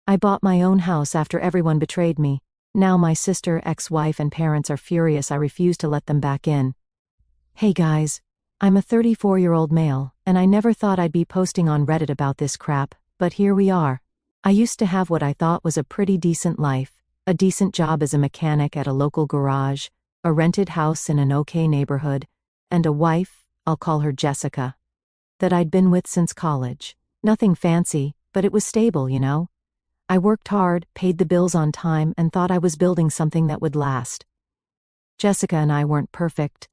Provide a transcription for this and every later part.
I bought my own house after everyone betrayed me. Now my sister, ex-wife, and parents are furious I refuse to let them back in. Hey guys. I'm a 34-year-old male, and I never thought I'd be posting on Reddit about this crap, but here we are. I used to have what I thought was a pretty decent life, a decent job as a mechanic at a local garage, a rented house in an okay neighborhood, and a wife, I'll call her Jessica, that I'd been with since college. Nothing fancy, but it was stable, you know? I worked hard, paid the bills on time, and thought I was building something that would last. Jessica and I weren't perfect,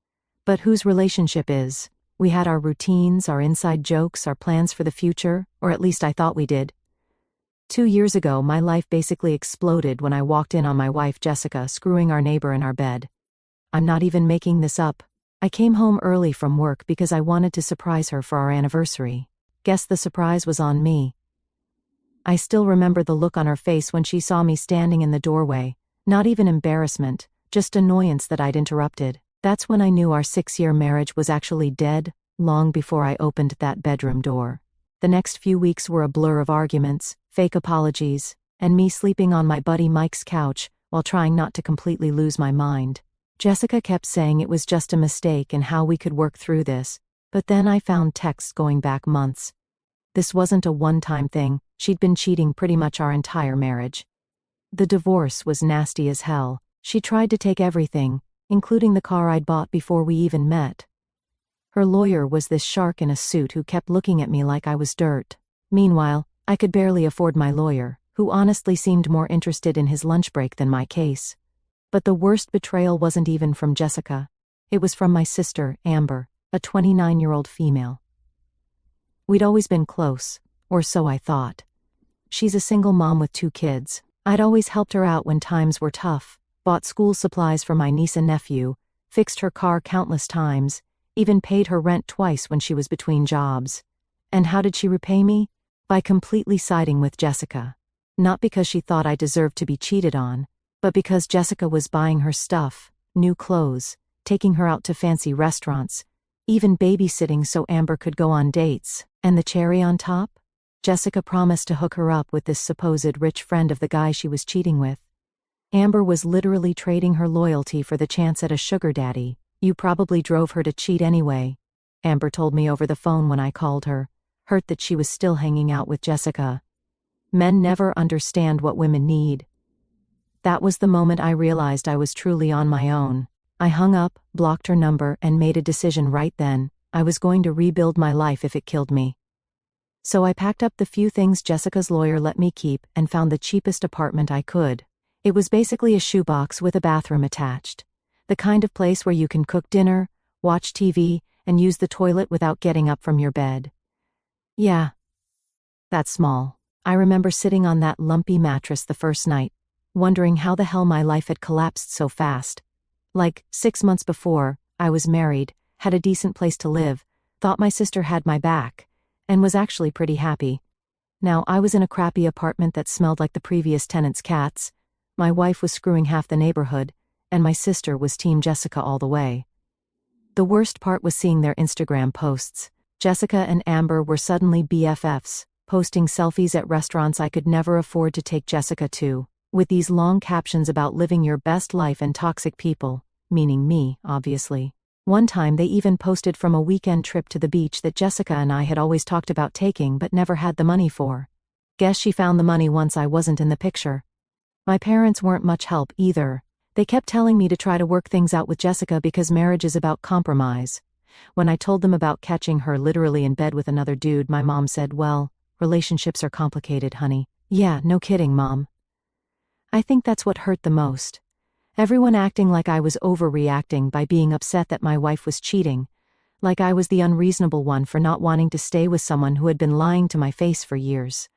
but whose relationship is? We had our routines, our inside jokes, our plans for the future, or at least I thought we did. 2 years ago, my life basically exploded when I walked in on my wife Jessica screwing our neighbor in our bed. I'm not even making this up. I came home early from work because I wanted to surprise her for our anniversary. Guess the surprise was on me. I still remember the look on her face when she saw me standing in the doorway, not even embarrassment, just annoyance that I'd interrupted. That's when I knew our 6-year marriage was actually dead, long before I opened that bedroom door. The next few weeks were a blur of arguments, fake apologies, and me sleeping on my buddy Mike's couch while trying not to completely lose my mind. Jessica kept saying it was just a mistake and how we could work through this, but then I found texts going back months. This wasn't a one-time thing, she'd been cheating pretty much our entire marriage. The divorce was nasty as hell. She tried to take everything, including the car I'd bought before we even met. Her lawyer was this shark in a suit who kept looking at me like I was dirt. Meanwhile, I could barely afford my lawyer, who honestly seemed more interested in his lunch break than my case. But the worst betrayal wasn't even from Jessica. It was from my sister, Amber, a 29-year-old female. We'd always been close, or so I thought. She's a single mom with 2 kids. I'd always helped her out when times were tough, bought school supplies for my niece and nephew, fixed her car countless times, even paid her rent twice when she was between jobs. And how did she repay me? By completely siding with Jessica. Not because she thought I deserved to be cheated on, but because Jessica was buying her stuff, new clothes, taking her out to fancy restaurants, even babysitting so Amber could go on dates. And the cherry on top? Jessica promised to hook her up with this supposed rich friend of the guy she was cheating with. Amber was literally trading her loyalty for the chance at a sugar daddy. You probably drove her to cheat anyway, Amber told me over the phone when I called her, hurt that she was still hanging out with Jessica. Men never understand what women need. That was the moment I realized I was truly on my own. I hung up, blocked her number, and made a decision right then. I was going to rebuild my life if it killed me. So I packed up the few things Jessica's lawyer let me keep and found the cheapest apartment I could. It was basically a shoebox with a bathroom attached. The kind of place where you can cook dinner, watch TV, and use the toilet without getting up from your bed. Yeah. That's small. I remember sitting on that lumpy mattress the first night, wondering how the hell my life had collapsed so fast. Like, 6 months before, I was married, had a decent place to live, thought my sister had my back, and was actually pretty happy. Now I was in a crappy apartment that smelled like the previous tenant's cats. My wife was screwing half the neighborhood, and my sister was Team Jessica all the way. The worst part was seeing their Instagram posts. Jessica and Amber were suddenly BFFs, posting selfies at restaurants I could never afford to take Jessica to, with these long captions about living your best life and toxic people, meaning me, obviously. One time they even posted from a weekend trip to the beach that Jessica and I had always talked about taking but never had the money for. Guess she found the money once I wasn't in the picture. My parents weren't much help either. They kept telling me to try to work things out with Jessica because marriage is about compromise. When I told them about catching her literally in bed with another dude, my mom said, "Well, relationships are complicated, honey." Yeah, no kidding, Mom. I think that's what hurt the most. Everyone acting like I was overreacting by being upset that my wife was cheating, like I was the unreasonable one for not wanting to stay with someone who had been lying to my face for years.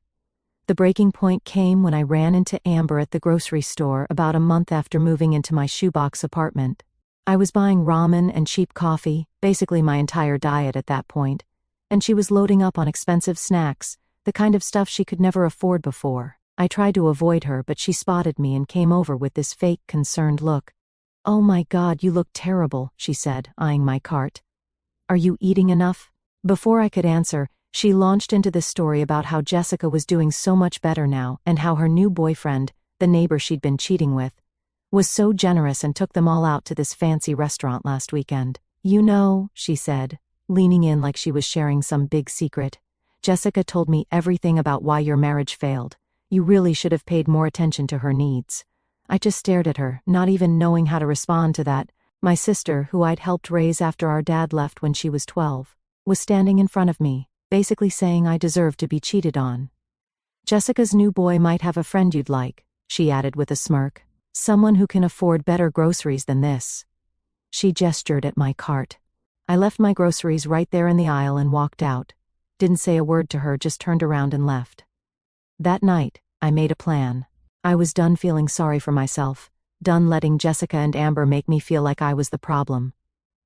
The breaking point came when I ran into Amber at the grocery store about a month after moving into my shoebox apartment. I was buying ramen and cheap coffee, basically my entire diet at that point, and she was loading up on expensive snacks, the kind of stuff she could never afford before. I tried to avoid her, but she spotted me and came over with this fake, concerned look. "Oh my God, you look terrible," she said, eyeing my cart. "Are you eating enough?" Before I could answer, She launched into this story about how Jessica was doing so much better now and how her new boyfriend, the neighbor she'd been cheating with, was so generous and took them all out to this fancy restaurant last weekend. You know, she said, leaning in like she was sharing some big secret, Jessica told me everything about why your marriage failed. You really should have paid more attention to her needs. I just stared at her, not even knowing how to respond to that. My sister, who I'd helped raise after our dad left when she was 12, was standing in front of me, basically saying I deserved to be cheated on. Jessica's new boy might have a friend you'd like, she added with a smirk. Someone who can afford better groceries than this. She gestured at my cart. I left my groceries right there in the aisle and walked out. Didn't say a word to her, just turned around and left. That night, I made a plan. I was done feeling sorry for myself, done letting Jessica and Amber make me feel like I was the problem.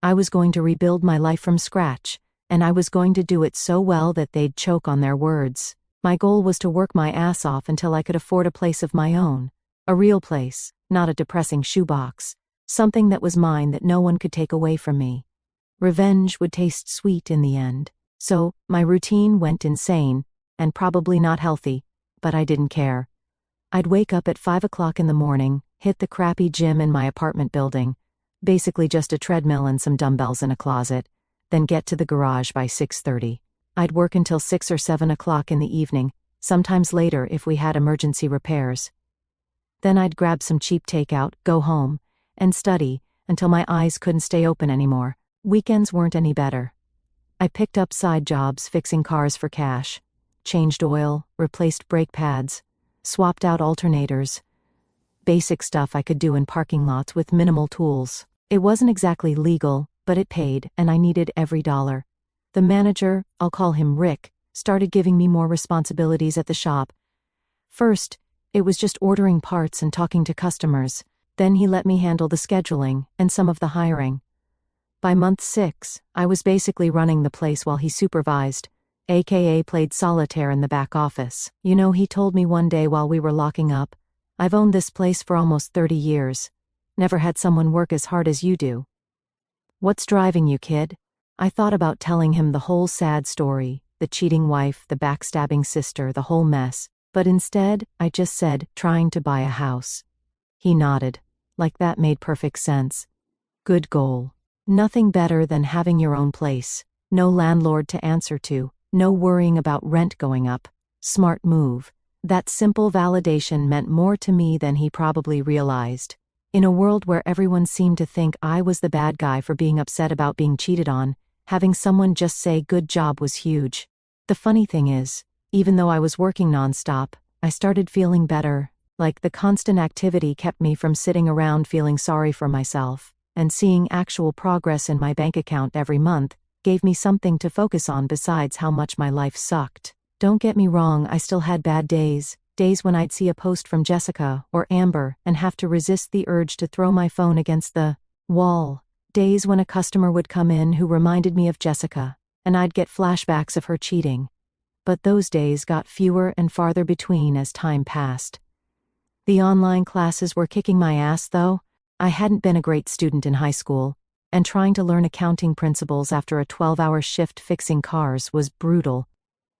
I was going to rebuild my life from scratch, and I was going to do it so well that they'd choke on their words. My goal was to work my ass off until I could afford a place of my own. A real place, not a depressing shoebox. Something that was mine that no one could take away from me. Revenge would taste sweet in the end. So, my routine went insane, and probably not healthy, but I didn't care. I'd wake up at 5 o'clock in the morning, hit the crappy gym in my apartment building, basically just a treadmill and some dumbbells in a closet, then get to the garage by 6:30. I'd work until 6 or 7 o'clock in the evening, sometimes later if we had emergency repairs. Then I'd grab some cheap takeout, go home, and study until my eyes couldn't stay open anymore. Weekends weren't any better. I picked up side jobs fixing cars for cash, changed oil, replaced brake pads, swapped out alternators. Basic stuff I could do in parking lots with minimal tools. It wasn't exactly legal, but it paid, and I needed every dollar. The manager, I'll call him Rick, started giving me more responsibilities at the shop. First, it was just ordering parts and talking to customers. Then he let me handle the scheduling and some of the hiring. By month 6, I was basically running the place while he supervised, aka played solitaire in the back office. You know, he told me one day while we were locking up, I've owned this place for almost 30 years. Never had someone work as hard as you do. What's driving you, kid? I thought about telling him the whole sad story, the cheating wife, the backstabbing sister, the whole mess. But instead, I just said, trying to buy a house. He nodded, like that made perfect sense. Good goal. Nothing better than having your own place. No landlord to answer to, no worrying about rent going up. Smart move. That simple validation meant more to me than he probably realized. In a world where everyone seemed to think I was the bad guy for being upset about being cheated on, having someone just say good job was huge. The funny thing is, even though I was working nonstop, I started feeling better, like the constant activity kept me from sitting around feeling sorry for myself, and seeing actual progress in my bank account every month gave me something to focus on besides how much my life sucked. Don't get me wrong, I still had bad days when I'd see a post from Jessica or Amber and have to resist the urge to throw my phone against the wall. Days when a customer would come in who reminded me of Jessica, and I'd get flashbacks of her cheating. But those days got fewer and farther between as time passed. The online classes were kicking my ass, though. I hadn't been a great student in high school, and trying to learn accounting principles after a 12-hour shift fixing cars was brutal.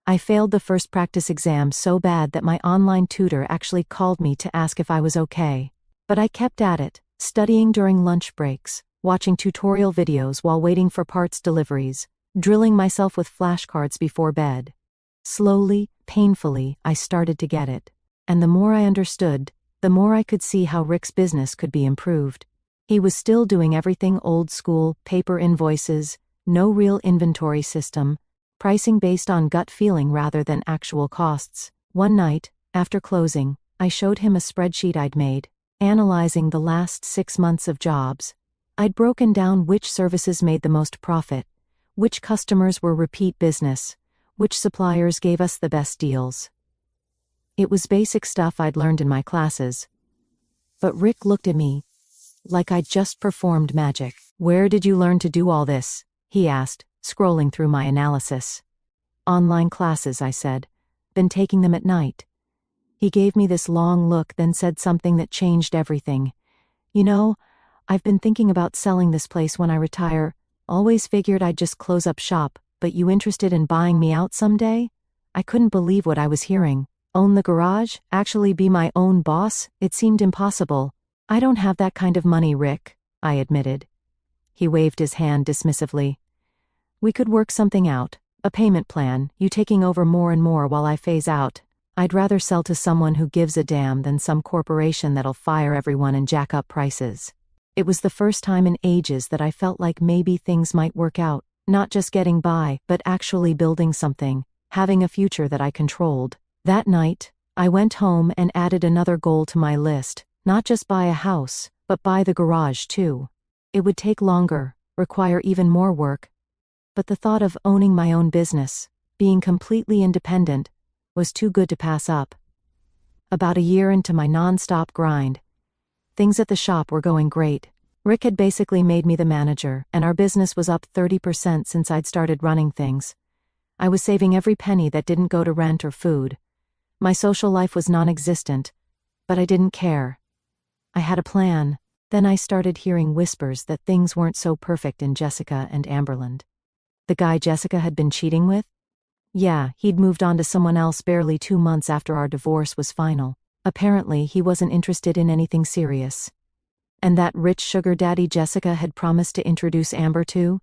I failed the first practice exam so bad that my online tutor actually called me to ask if I was okay. But I kept at it, studying during lunch breaks, watching tutorial videos while waiting for parts deliveries, drilling myself with flashcards before bed. Slowly, painfully, I started to get it. And the more I understood, the more I could see how Rick's business could be improved. He was still doing everything old school, paper invoices, no real inventory system, pricing based on gut feeling rather than actual costs. One night, after closing, I showed him a spreadsheet I'd made, analyzing the last 6 months of jobs. I'd broken down which services made the most profit, which customers were repeat business, which suppliers gave us the best deals. It was basic stuff I'd learned in my classes. But Rick looked at me like I'd just performed magic. "Where did you learn to do all this?" he asked, scrolling through my analysis. "Online classes," I said. "Been taking them at night." He gave me this long look, then said something that changed everything. "You know, I've been thinking about selling this place when I retire. Always figured I'd just close up shop, "But you interested in buying me out someday?" I couldn't believe what I was hearing. Own the garage? Actually be my own boss? It seemed impossible. "I don't have that kind of money, Rick," I admitted. He waved his hand dismissively. "We could work something out. A payment plan, you taking over more and more while I phase out. I'd rather sell to someone who gives a damn than some corporation that'll fire everyone and jack up prices." It was the first time in ages that I felt like maybe things might work out, not just getting by, but actually building something, having a future that I controlled. That night, I went home and added another goal to my list, not just buy a house, but buy the garage too. It would take longer, require even more work, but the thought of owning my own business, being completely independent, was too good to pass up. About a year into my non-stop grind, things at the shop were going great. Rick had basically made me the manager, and our business was up 30% since I'd started running things. I was saving every penny that didn't go to rent or food. My social life was non-existent, but I didn't care. I had a plan. Then I started hearing whispers that things weren't so perfect in Jessica and Amberland. The guy Jessica had been cheating with? Yeah, he'd moved on to someone else barely 2 months after our divorce was final. Apparently, he wasn't interested in anything serious. And that rich sugar daddy Jessica had promised to introduce Amber to?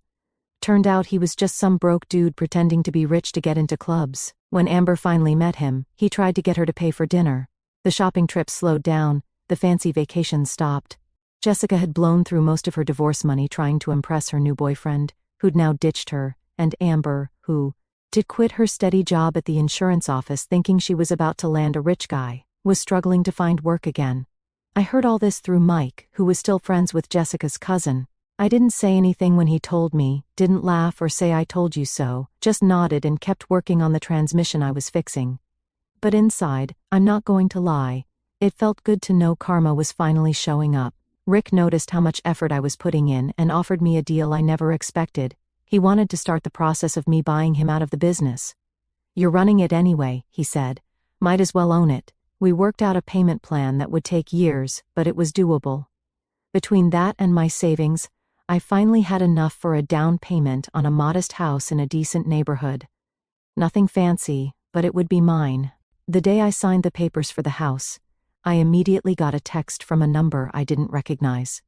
Turned out he was just some broke dude pretending to be rich to get into clubs. When Amber finally met him, he tried to get her to pay for dinner. The shopping trips slowed down, the fancy vacations stopped. Jessica had blown through most of her divorce money trying to impress her new boyfriend, who'd now ditched her, and Amber, who did quit her steady job at the insurance office thinking she was about to land a rich guy, was struggling to find work again. I heard all this through Mike, who was still friends with Jessica's cousin. I didn't say anything when he told me, didn't laugh or say I told you so, just nodded and kept working on the transmission I was fixing. But inside, I'm not going to lie, it felt good to know karma was finally showing up. Rick noticed how much effort I was putting in and offered me a deal I never expected. He wanted to start the process of me buying him out of the business. "You're running it anyway," he said. "Might as well own it." We worked out a payment plan that would take years, but it was doable. Between that and my savings, I finally had enough for a down payment on a modest house in a decent neighborhood. Nothing fancy, but it would be mine. The day I signed the papers for the house, I immediately got a text from a number I didn't recognize.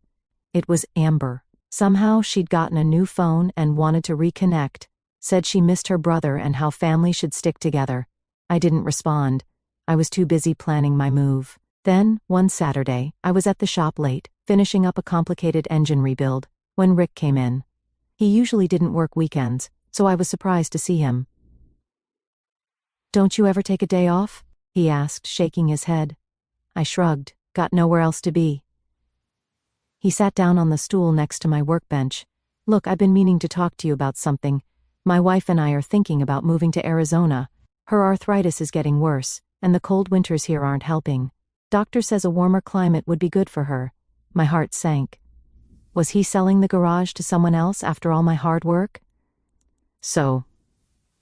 It was Amber. Somehow she'd gotten a new phone and wanted to reconnect, said she missed her brother and how family should stick together. I didn't respond. I was too busy planning my move. Then, one Saturday, I was at the shop late, finishing up a complicated engine rebuild, when Rick came in. He usually didn't work weekends, so I was surprised to see him. "Don't you ever take a day off?" he asked, shaking his head. I shrugged, got nowhere else to be. He sat down on the stool next to my workbench. "Look, I've been meaning to talk to you about something. My wife and I are thinking about moving to Arizona. Her arthritis is getting worse, and the cold winters here aren't helping. Doctor says a warmer climate would be good for her." My heart sank. Was he selling the garage to someone else after all my hard work? "So,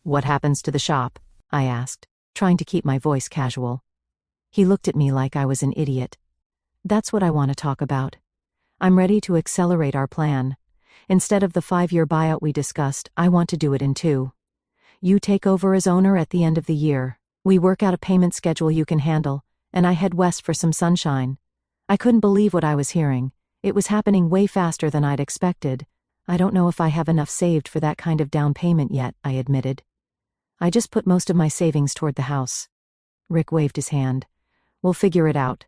what happens to the shop?" I asked, trying to keep my voice casual. He looked at me like I was an idiot. "That's what I want to talk about. I'm ready to accelerate our plan. Instead of the 5-year buyout we discussed, I want to do it in 2. You take over as owner at the end of the year. We work out a payment schedule you can handle, and I head west for some sunshine." I couldn't believe what I was hearing. It was happening way faster than I'd expected. "I don't know if I have enough saved for that kind of down payment yet," I admitted. "I just put most of my savings toward the house." Rick waved his hand. "We'll figure it out.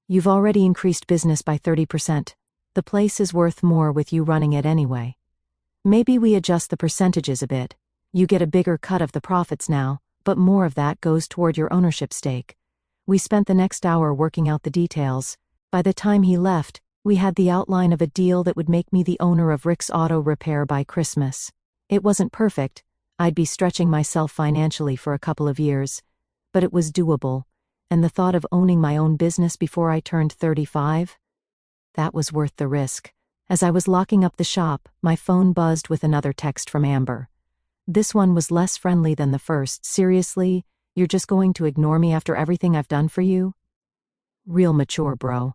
You've already increased business by 30%. The place is worth more with you running it anyway. Maybe we adjust the percentages a bit. You get a bigger cut of the profits now, but more of that goes toward your ownership stake." We spent the next hour working out the details. By the time he left, we had the outline of a deal that would make me the owner of Rick's Auto Repair by Christmas. It wasn't perfect. I'd be stretching myself financially for a couple of years. But it was doable, and the thought of owning my own business before I turned 35? That was worth the risk. As I was locking up the shop, my phone buzzed with another text from Amber. This one was less friendly than the first. "Seriously? You're just going to ignore me after everything I've done for you?" Real mature, bro.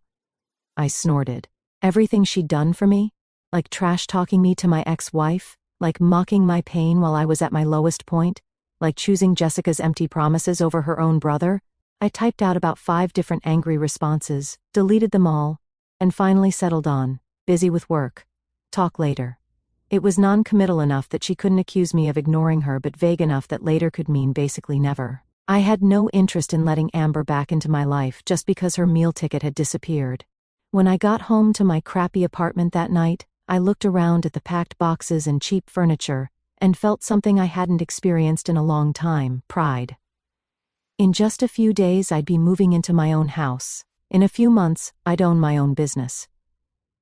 I snorted. Everything she'd done for me? Like trash-talking me to my ex-wife? Like mocking my pain while I was at my lowest point? Like choosing Jessica's empty promises over her own brother? I typed out about 5 different angry responses, deleted them all, and finally settled on, busy with work. Talk later. It was non-committal enough that she couldn't accuse me of ignoring her, but vague enough that later could mean basically never. I had no interest in letting Amber back into my life just because her meal ticket had disappeared. When I got home to my crappy apartment that night, I looked around at the packed boxes and cheap furniture, and felt something I hadn't experienced in a long time: pride. In just a few days I'd be moving into my own house. In a few months, I'd own my own business.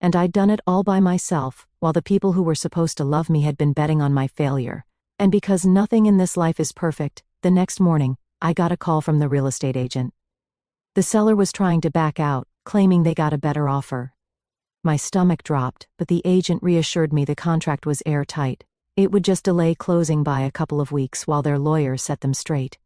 And I'd done it all by myself, while the people who were supposed to love me had been betting on my failure. And because nothing in this life is perfect, the next morning, I got a call from the real estate agent. The seller was trying to back out, claiming they got a better offer. My stomach dropped, but the agent reassured me the contract was airtight. It would just delay closing by a couple of weeks while their lawyers set them straight.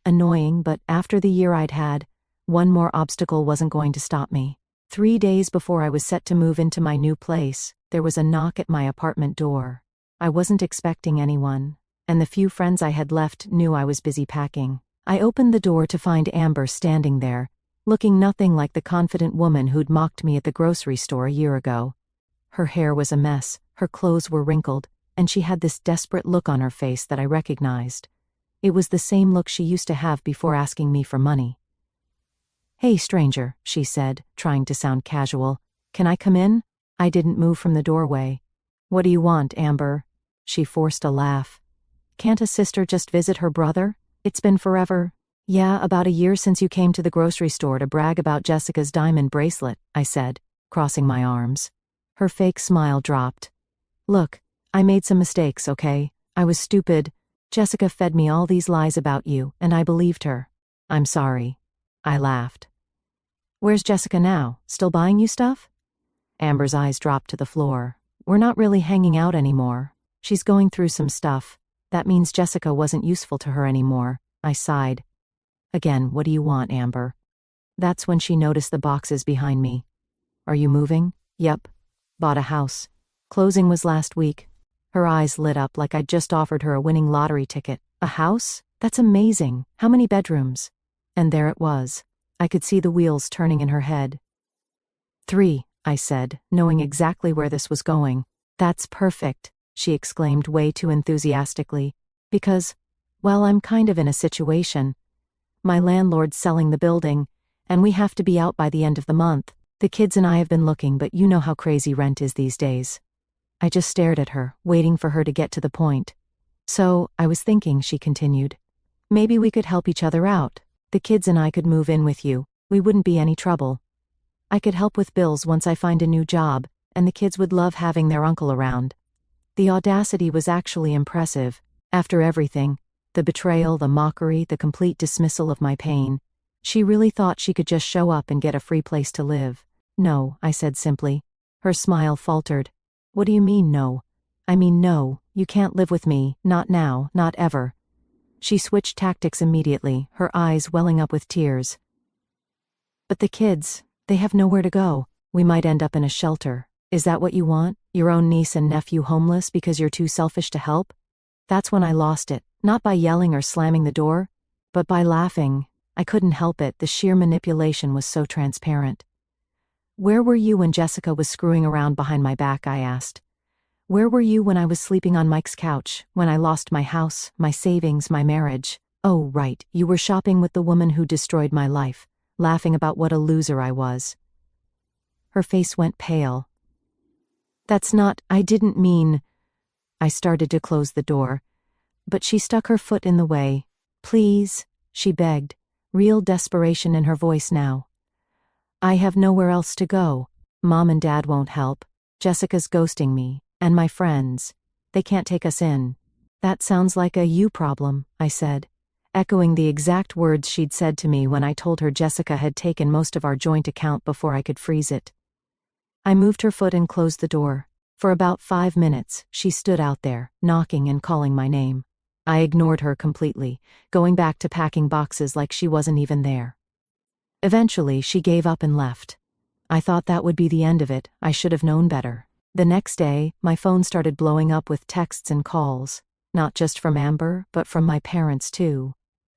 Annoying, but after the year I'd had, one more obstacle wasn't going to stop me. 3 days before I was set to move into my new place, there was a knock at my apartment door. I wasn't expecting anyone, and the few friends I had left knew I was busy packing. I opened the door to find Amber standing there, looking nothing like the confident woman who'd mocked me at the grocery store a year ago. Her hair was a mess, her clothes were wrinkled, and she had this desperate look on her face that I recognized. It was the same look she used to have before asking me for money. "Hey, stranger," she said, trying to sound casual. "Can I come in?" I didn't move from the doorway. "What do you want, Amber?" She forced a laugh. "Can't a sister just visit her brother? It's been forever." "Yeah, about a year since you came to the grocery store to brag about Jessica's diamond bracelet," I said, crossing my arms. Her fake smile dropped. "Look, I made some mistakes, okay? I was stupid. Jessica fed me all these lies about you, and I believed her. I'm sorry." I laughed. "Where's Jessica now? Still buying you stuff?" Amber's eyes dropped to the floor. "We're not really hanging out anymore. She's going through some stuff. That means Jessica wasn't useful to her anymore." I sighed. "Again, what do you want, Amber?" That's when she noticed the boxes behind me. "Are you moving?" "Yep. Bought a house. Closing was last week." Her eyes lit up like I'd just offered her a winning lottery ticket. "A house? That's amazing. How many bedrooms?" And there it was. I could see the wheels turning in her head. 3, I said, knowing exactly where this was going. "That's perfect," she exclaimed way too enthusiastically. "Because, well, I'm kind of in a situation. My landlord's selling the building, and we have to be out by the end of the month. The kids and I have been looking, but you know how crazy rent is these days." I just stared at her, waiting for her to get to the point. "So, I was thinking," she continued, "maybe we could help each other out. The kids and I could move in with you. We wouldn't be any trouble. I could help with bills once I find a new job, and the kids would love having their uncle around." The audacity was actually impressive. After everything, the betrayal, the mockery, the complete dismissal of my pain, she really thought she could just show up and get a free place to live. "No," I said simply. Her smile faltered. "What do you mean, no?" "I mean, no, you can't live with me, not now, not ever." She switched tactics immediately, her eyes welling up with tears. "But the kids, they have nowhere to go. We might end up in a shelter. Is that what you want? Your own niece and nephew homeless because you're too selfish to help?" That's when I lost it, not by yelling or slamming the door, but by laughing. I couldn't help it, the sheer manipulation was so transparent. "Where were you when Jessica was screwing around behind my back?" I asked. "Where were you when I was sleeping on Mike's couch, when I lost my house, my savings, my marriage? Oh, right, you were shopping with the woman who destroyed my life, laughing about what a loser I was." Her face went pale. "That's not, I didn't mean..." I started to close the door, but she stuck her foot in the way. "Please," she begged, real desperation in her voice now. "I have nowhere else to go. Mom and Dad won't help. Jessica's ghosting me, and my friends. They can't take us in." "That sounds like a you problem," I said, echoing the exact words she'd said to me when I told her Jessica had taken most of our joint account before I could freeze it. I moved her foot and closed the door. For about 5 minutes, she stood out there, knocking and calling my name. I ignored her completely, going back to packing boxes like she wasn't even there. Eventually, she gave up and left. I thought that would be the end of it. I should have known better. The next day, my phone started blowing up with texts and calls, not just from Amber, but from my parents too.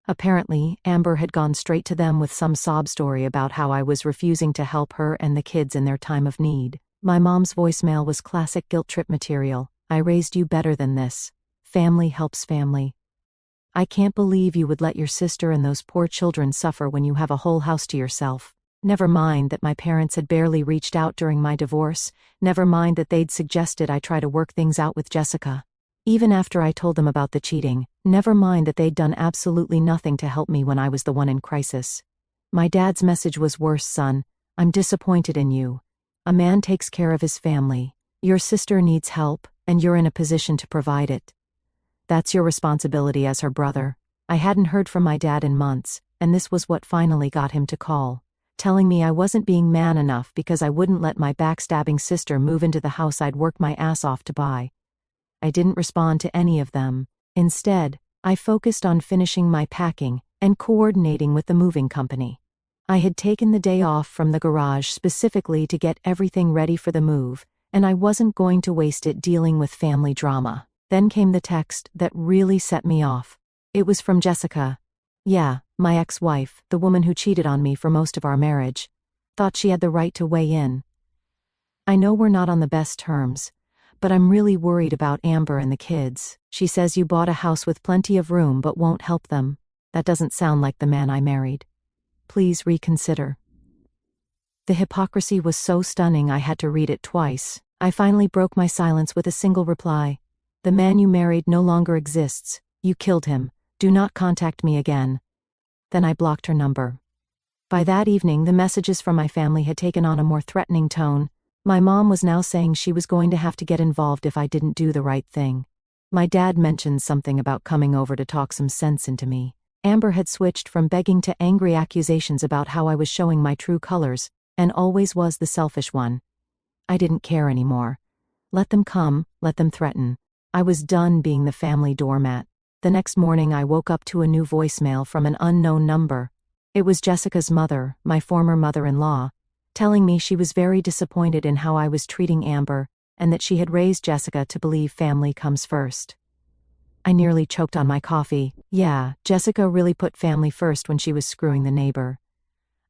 Apparently, Amber had gone straight to them with some sob story about how I was refusing to help her and the kids in their time of need. My mom's voicemail was classic guilt trip material. I raised you better than this. Family helps family. I can't believe you would let your sister and those poor children suffer when you have a whole house to yourself. Never mind that my parents had barely reached out during my divorce. Never mind that they'd suggested I try to work things out with Jessica. Even after I told them about the cheating, never mind that they'd done absolutely nothing to help me when I was the one in crisis. My dad's message was worse, son. I'm disappointed in you. A man takes care of his family. Your sister needs help, and you're in a position to provide it. That's your responsibility as her brother. I hadn't heard from my dad in months, and this was what finally got him to call, telling me I wasn't being man enough because I wouldn't let my backstabbing sister move into the house I'd worked my ass off to buy. I didn't respond to any of them. Instead, I focused on finishing my packing and coordinating with the moving company. I had taken the day off from the garage specifically to get everything ready for the move, and I wasn't going to waste it dealing with family drama. Then came the text that really set me off. It was from Jessica. Yeah, my ex-wife, the woman who cheated on me for most of our marriage. Thought she had the right to weigh in. I know we're not on the best terms, but I'm really worried about Amber and the kids. She says you bought a house with plenty of room but won't help them. That doesn't sound like the man I married. Please reconsider. The hypocrisy was so stunning I had to read it twice. I finally broke my silence with a single reply. The man you married no longer exists. You killed him. Do not contact me again. Then I blocked her number. By that evening, the messages from my family had taken on a more threatening tone. My mom was now saying she was going to have to get involved if I didn't do the right thing. My dad mentioned something about coming over to talk some sense into me. Amber had switched from begging to angry accusations about how I was showing my true colors, and always was the selfish one. I didn't care anymore. Let them come, let them threaten. I was done being the family doormat. The next morning I woke up to a new voicemail from an unknown number. It was Jessica's mother, my former mother-in-law, telling me she was very disappointed in how I was treating Amber and that she had raised Jessica to believe family comes first. I nearly choked on my coffee. Yeah, Jessica really put family first when she was screwing the neighbor.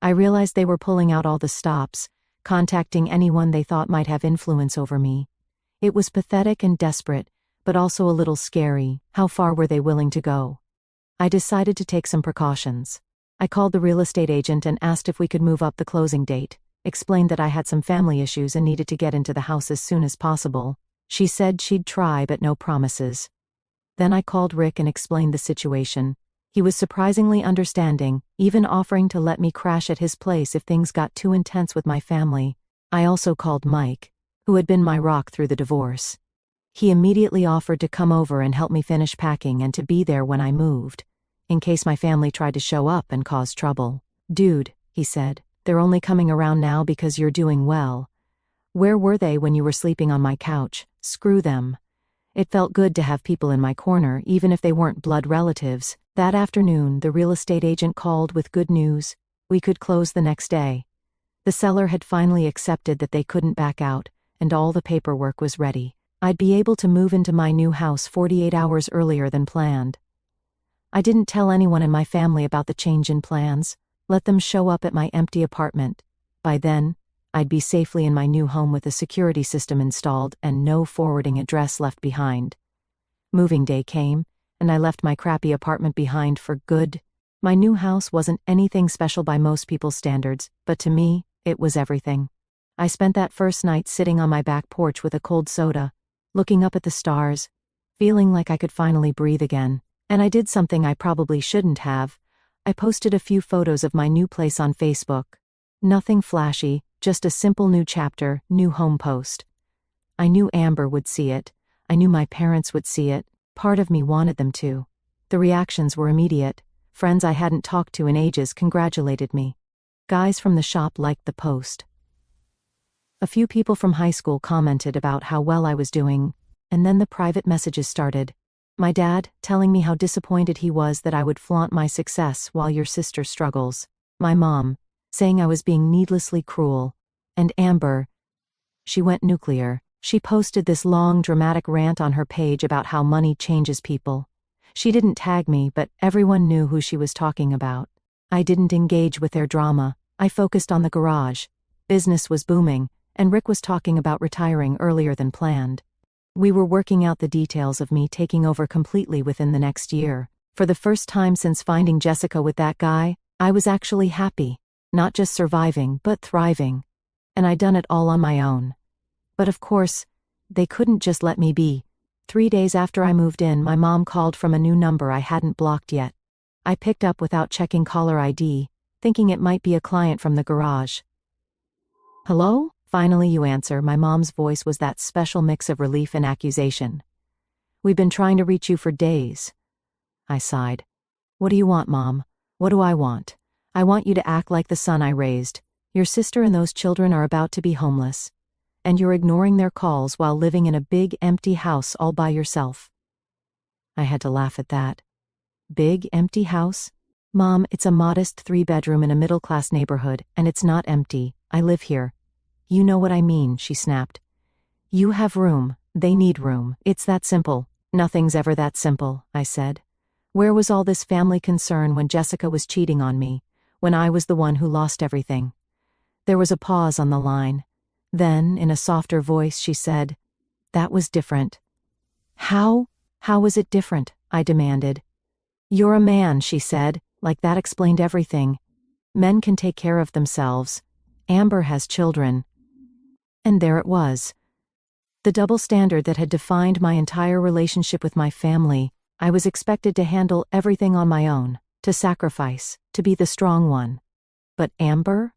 I realized they were pulling out all the stops, contacting anyone they thought might have influence over me. It was pathetic and desperate, but also a little scary. How far were they willing to go? I decided to take some precautions. I called the real estate agent and asked if we could move up the closing date, explained that I had some family issues and needed to get into the house as soon as possible. She said she'd try, but no promises. Then I called Rick and explained the situation. He was surprisingly understanding, even offering to let me crash at his place if things got too intense with my family. I also called Mike, who had been my rock through the divorce. He immediately offered to come over and help me finish packing and to be there when I moved, in case my family tried to show up and cause trouble. Dude, he said, they're only coming around now because you're doing well. Where were they when you were sleeping on my couch? Screw them. It felt good to have people in my corner, even if they weren't blood relatives. That afternoon, the real estate agent called with good news. We could close the next day. The seller had finally accepted that they couldn't back out, and all the paperwork was ready. I'd be able to move into my new house 48 hours earlier than planned. I didn't tell anyone in my family about the change in plans. Let them show up at my empty apartment. By then, I'd be safely in my new home with a security system installed and no forwarding address left behind. Moving day came, and I left my crappy apartment behind for good. My new house wasn't anything special by most people's standards, but to me, it was everything. I spent that first night sitting on my back porch with a cold soda, looking up at the stars, feeling like I could finally breathe again. And I did something I probably shouldn't have. I posted a few photos of my new place on Facebook. Nothing flashy, just a simple new chapter, new home post. I knew Amber would see it. I knew my parents would see it. Part of me wanted them to. The reactions were immediate. Friends I hadn't talked to in ages congratulated me. Guys from the shop liked the post. A few people from high school commented about how well I was doing, and then the private messages started. My dad, telling me how disappointed he was that I would flaunt my success while your sister struggles. My mom, saying I was being needlessly cruel. And Amber, she went nuclear, She posted this long, dramatic rant on her page about how money changes people. She didn't tag me, but everyone knew who she was talking about. I didn't engage with their drama. I focused on the garage. Business was booming, and Rick was talking about retiring earlier than planned. We were working out the details of me taking over completely within the next year. For the first time since finding Jessica with that guy, I was actually happy. Not just surviving, but thriving. And I'd done it all on my own. But of course, they couldn't just let me be. 3 days after I moved in, my mom called from a new number I hadn't blocked yet. I picked up without checking caller ID, thinking it might be a client from the garage. "Hello?" Finally you answer. My mom's voice was that special mix of relief and accusation. "We've been trying to reach you for days." I sighed. "What do you want, Mom?" "What do I want? I want you to act like the son I raised. Your sister and those children are about to be homeless. And you're ignoring their calls while living in a big, empty house all by yourself." I had to laugh at that. Big, empty house? "Mom, it's a modest 3-bedroom in a middle-class neighborhood, and it's not empty. I live here." "You know what I mean," she snapped. "You have room. They need room. It's that simple." "Nothing's ever that simple," I said. Where was all this family concern when Jessica was cheating on me, when I was the one who lost everything? There was a pause on the line. Then, in a softer voice, she said, "That was different." "How? How was it different?" I demanded. "You're a man," she said, like that explained everything. "Men can take care of themselves. Amber has children." And there it was. The double standard that had defined my entire relationship with my family. I was expected to handle everything on my own, to sacrifice, to be the strong one. But Amber?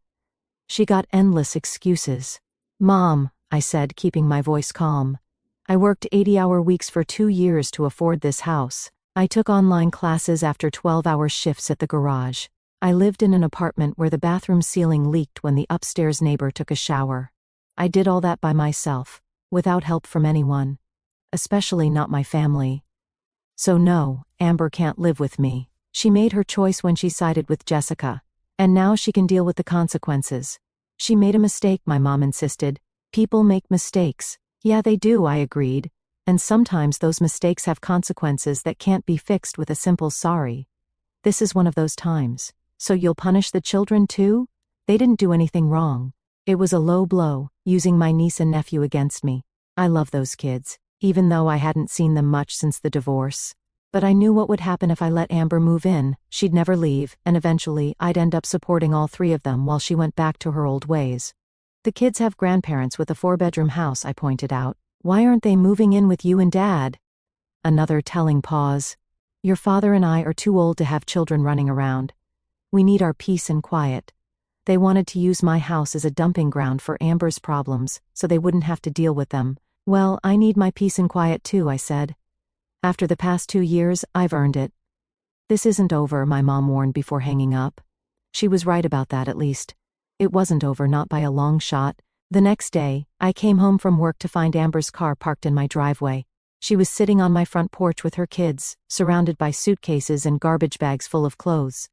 She got endless excuses. "Mom," I said, keeping my voice calm. "I worked 80-hour weeks for 2 years to afford this house. I took online classes after 12-hour shifts at the garage. I lived in an apartment where the bathroom ceiling leaked when the upstairs neighbor took a shower. I did all that by myself, without help from anyone. Especially not my family. So no, Amber can't live with me. She made her choice when she sided with Jessica. And now she can deal with the consequences. She made a mistake," my mom insisted. "People make mistakes." "Yeah, they do," I agreed. "And sometimes those mistakes have consequences that can't be fixed with a simple sorry. This is one of those times. So you'll punish the children too? They didn't do anything wrong." It was a low blow, using my niece and nephew against me. I love those kids, even though I hadn't seen them much since the divorce. But I knew what would happen if I let Amber move in. She'd never leave, and eventually I'd end up supporting all 3 of them while she went back to her old ways. "The kids have grandparents with a 4-bedroom house," I pointed out. "Why aren't they moving in with you and Dad?" Another telling pause. "Your father and I are too old to have children running around. We need our peace and quiet. They wanted to use my house as a dumping ground for Amber's problems, so they wouldn't have to deal with them. Well, I need my peace and quiet too," I said. "After the past 2 years, I've earned it." "This isn't over," my mom warned before hanging up. She was right about that, at least. It wasn't over, not by a long shot. The next day, I came home from work to find Amber's car parked in my driveway. She was sitting on my front porch with her kids, surrounded by suitcases and garbage bags full of clothes.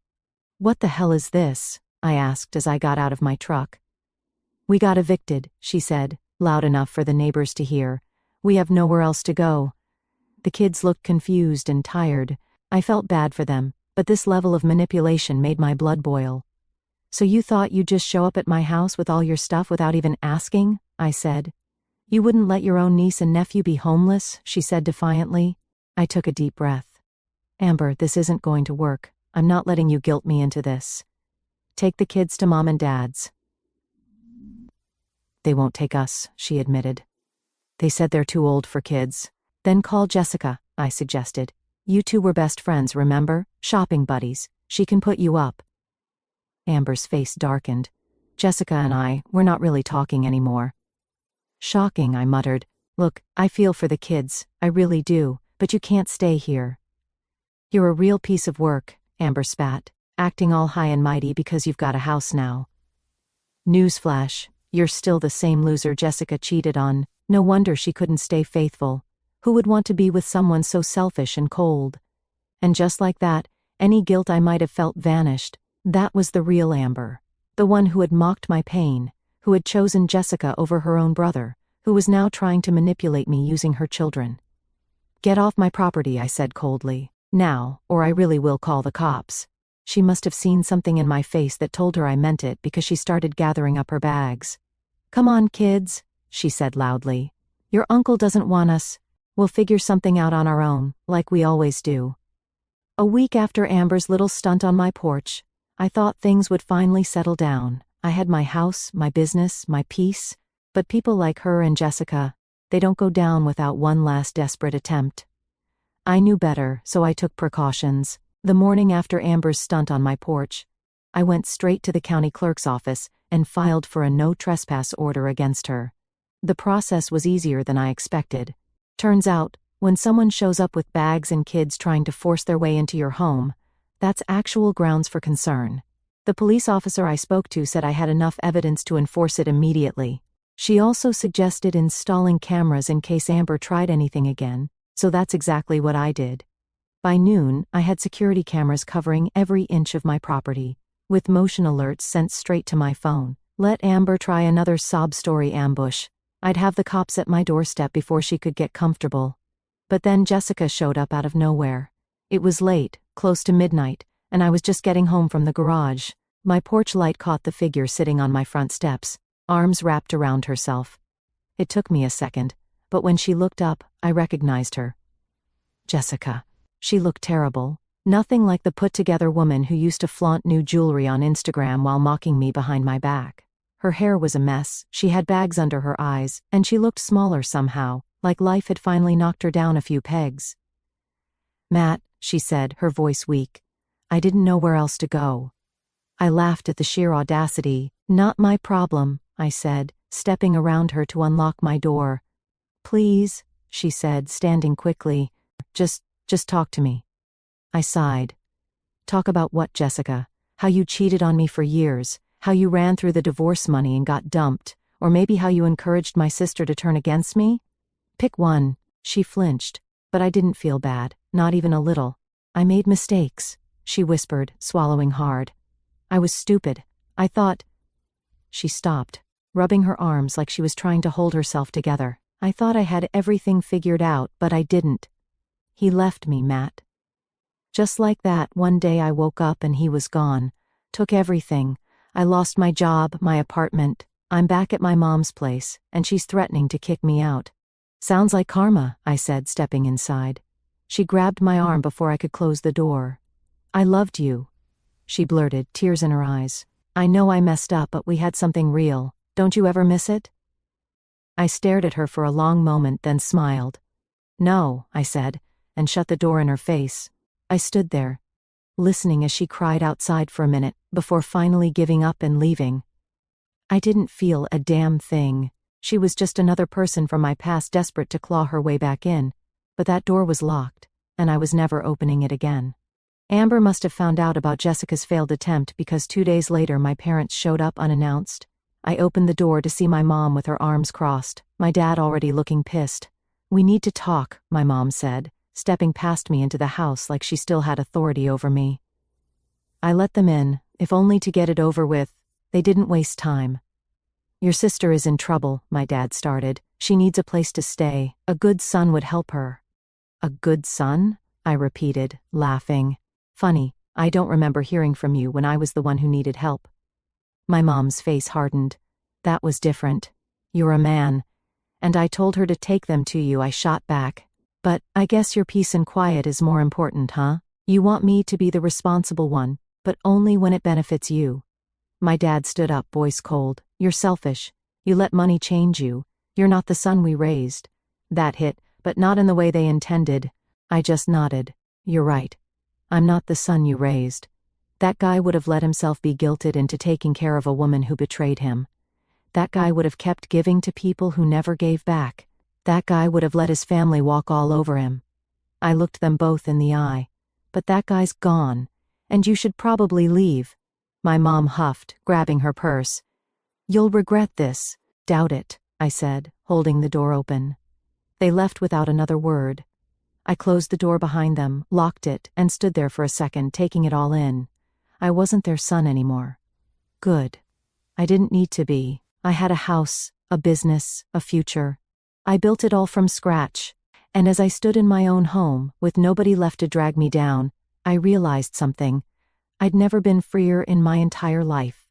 "What the hell is this?" I asked as I got out of my truck. "We got evicted," she said, loud enough for the neighbors to hear. "We have nowhere else to go." The kids looked confused and tired. I felt bad for them, but this level of manipulation made my blood boil. "So you thought you'd just show up at my house with all your stuff without even asking?" I said. "You wouldn't let your own niece and nephew be homeless?" she said defiantly. I took a deep breath. "Amber, this isn't going to work. I'm not letting you guilt me into this. Take the kids to Mom and Dad's." "They won't take us," she admitted. "They said they're too old for kids." "Then call Jessica," I suggested. "You two were best friends, remember? Shopping buddies. She can put you up." Amber's face darkened. "Jessica and we're not really talking anymore." "Shocking," I muttered. "Look, I feel for the kids, I really do, but you can't stay here." "You're a real piece of work," Amber spat, "acting all high and mighty because you've got a house now. Newsflash, you're still the same loser Jessica cheated on. No wonder she couldn't stay faithful. Who would want to be with someone so selfish and cold?" And just like that, any guilt I might have felt vanished. That was the real Amber. The one who had mocked my pain, who had chosen Jessica over her own brother, who was now trying to manipulate me using her children. "Get off my property," I said coldly. "Now, or I really will call the cops." She must have seen something in my face that told her I meant it because she started gathering up her bags. "Come on, kids," she said loudly. "Your uncle doesn't want us. We'll figure something out on our own, like we always do." A week after Amber's little stunt on my porch, I thought things would finally settle down. I had my house, my business, my peace, but people like her and Jessica, they don't go down without one last desperate attempt. I knew better, so I took precautions. The morning after Amber's stunt on my porch, I went straight to the county clerk's office and filed for a no trespass order against her. The process was easier than I expected. Turns out, when someone shows up with bags and kids trying to force their way into your home, that's actual grounds for concern. The police officer I spoke to said I had enough evidence to enforce it immediately. She also suggested installing cameras in case Amber tried anything again, so that's exactly what I did. By noon, I had security cameras covering every inch of my property, with motion alerts sent straight to my phone. Let Amber try another sob story ambush. I'd have the cops at my doorstep before she could get comfortable. But then Jessica showed up out of nowhere. It was late, close to midnight, and I was just getting home from the garage. My porch light caught the figure sitting on my front steps, arms wrapped around herself. It took me a second, but when she looked up, I recognized her. Jessica. She looked terrible. Nothing like the put-together woman who used to flaunt new jewelry on Instagram while mocking me behind my back. Her hair was a mess, she had bags under her eyes, and she looked smaller somehow, like life had finally knocked her down a few pegs. "Matt," she said, her voice weak. I didn't know where else to go. I laughed at the sheer audacity. "Not my problem," I said, stepping around her to unlock my door. "Please," she said, standing quickly. Just talk to me." I sighed. "Talk about what, Jessica? How you cheated on me for years, how you ran through the divorce money and got dumped, or maybe how you encouraged my sister to turn against me? Pick one." She flinched, but I didn't feel bad, not even a little. "I made mistakes," she whispered, swallowing hard. "I was stupid. I thought—" She stopped, rubbing her arms like she was trying to hold herself together. "I thought I had everything figured out, but I didn't. He left me, Matt. Just like that, one day I woke up and he was gone. Took everything. I lost my job, my apartment. I'm back at my mom's place, and she's threatening to kick me out." "Sounds like karma," I said, stepping inside. She grabbed my arm before I could close the door. "I loved you," she blurted, tears in her eyes. "I know I messed up, but we had something real. Don't you ever miss it?" I stared at her for a long moment, then smiled. "No," I said, and shut the door in her face. I stood there, listening as she cried outside for a minute, before finally giving up and leaving. I didn't feel a damn thing. She was just another person from my past desperate to claw her way back in, but that door was locked, and I was never opening it again. Amber must have found out about Jessica's failed attempt because 2 days later my parents showed up unannounced. I opened the door to see my mom with her arms crossed, my dad already looking pissed. "We need to talk," my mom said, stepping past me into the house like she still had authority over me. I let them in, if only to get it over with. They didn't waste time. "Your sister is in trouble," my dad started. "She needs a place to stay. A good son would help her." "A good son?" I repeated, laughing. "Funny, I don't remember hearing from you when I was the one who needed help." My mom's face hardened. "That was different. You're a man. And I told her to take them to you," I shot back. "But I guess your peace and quiet is more important, huh? You want me to be the responsible one, but only when it benefits you." My dad stood up, voice cold. "You're selfish. You let money change you. You're not the son we raised." That hit, but not in the way they intended. I just nodded. "You're right. I'm not the son you raised. That guy would have let himself be guilted into taking care of a woman who betrayed him. That guy would have kept giving to people who never gave back. That guy would have let his family walk all over him." I looked them both in the eye. "But that guy's gone, and you should probably leave." My mom huffed, grabbing her purse. "You'll regret this." "Doubt it," I said, holding the door open. They left without another word. I closed the door behind them, locked it, and stood there for a second, taking it all in. I wasn't their son anymore. Good. I didn't need to be. I had a house, a business, a future. I built it all from scratch. And as I stood in my own home, with nobody left to drag me down, I realized something. I'd never been freer in my entire life.